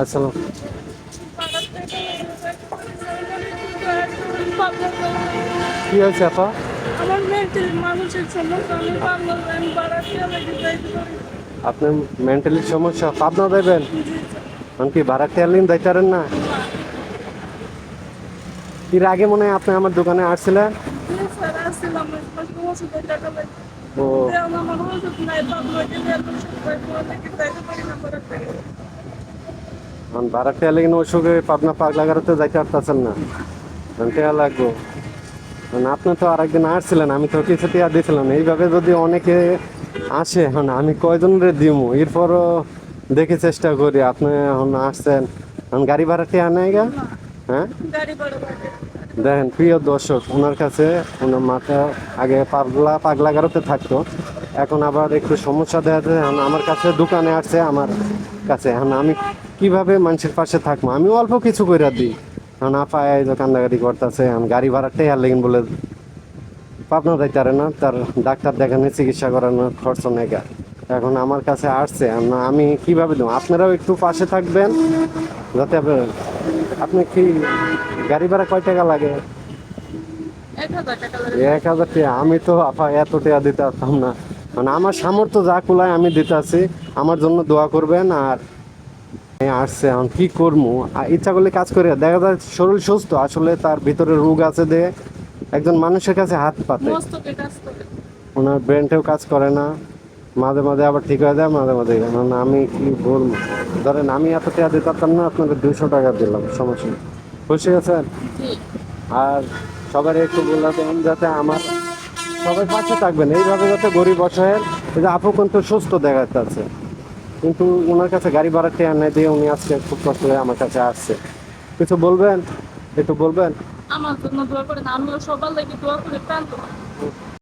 আসসালাম। কি হয়েছে আপা? আমার মেন্টালি মানসিক সমস্যা, আমি পাগল, আমি বাড়াতে লেগে যাইতে পারি। আপনার মেন্টালি সমস্যা, পাবনা দেবেন? জি স্যার। কি ভাড়া টেয়ারলিন যাইতারেন না? না, এর আগে মনে হয় আপনি আমার দোকানে আসছিলেন। জি স্যার, আসছিলাম এক মাস ওষুধের টাকা লাগে। ও, এখন আমার ওষুধ নাই, পাগল গেলে এত সময় লেগে যাইতে পারি না বাড়াতে। ভাড়া টেয়ারলিন অসুখে পাবনা পাগলাগারতে যাইতে পারতেছেন না, টেয়া লাগবো। আপনি তো আরেকদিন আসছিলেন, আমি তো কিছু টিয়া দিয়েছিলাম। এইভাবে যদি অনেকে আসে, এখন আমি কয়জনের দিব? এরপরও দেখে চেষ্টা করি। আপনি এখন আসছেন, এখন গাড়ি ভাড়া টিয়া নেই গা? না, হ্যাঁ, গাড়ি ভাড়া লাগে। দেখেন প্রিয় দর্শক, ওনার কাছে ওনার মাথা আগে পাগলাগারোতে থাকতো, এখন আবার একটু সমস্যা দেখা যাচ্ছে। এখন আমার কাছে দোকানে আসছে, আমার কাছে এখন আমি কিভাবে মানুষের পাশে থাকবো? আমি অল্প কিছু করে দিই। এখন আপায় এই যে কান্দাকাটি করতেছে, এখন গাড়ি ভাড়া টেয়ার লেগেন বলে পাবনা যাইতে পারে না, তার ডাক্তার দেখানো চিকিৎসা করানোর খরচ নেগা। এখন আমার কাছে আসছে, আমি কিভাবে দেবো? আপনারাও একটু পাশে থাকবেন যাতে আপনি কি গাড়ি ভাড়া কয় টাকা লাগে? 1000 টাকা লাগে। 1000 টাকা? আমি তো আপা এত টাকা দিতে পারতাম না। মানে আমার সামর্থ্য যা কুলায় আমি দিতে আছি। আমার জন্য দোয়া করবেন। আর আসছে, এখন কি করবো? ইচ্ছা করলে কাজ করে দেখা যায় শরীর সুস্থ, আসলে তার ভিতরে রোগ আছে যে একজন মানুষের কাছে হাত পাতে। মস্তকে কাজ করে। ওনার ব্রেনটাও কাজ করে না, মাঝে মাঝে আবার ঠিক হয়ে যায়, মাঝে মাঝে মানে আমি কি বলবো? ধরেন আমি এত টাকা দিতে পারতাম না, আপনাকে 200 টাকা দিলাম, সমস্যা নেই। খুশি আছেন? জি। আর সবার একটু বললাম যাতে আমার সবাই পাশে থাকবেন, এইভাবে যাতে গরিব অসহায়ের, এই যে আপু কিন্তু সুস্থ দেখা যাচ্ছে, কিন্তু ওনার কাছে গাড়ি ভাড়া টেয়ার নেই দিয়ে উনি আজকে খুব কষ্ট হয়ে আমার কাছে আসছে। কিছু বলবেন? একটু বলবেন? আমার জন্য দোয়া করেন, আমিও সবার লাগি দোয়া করে প্রাণ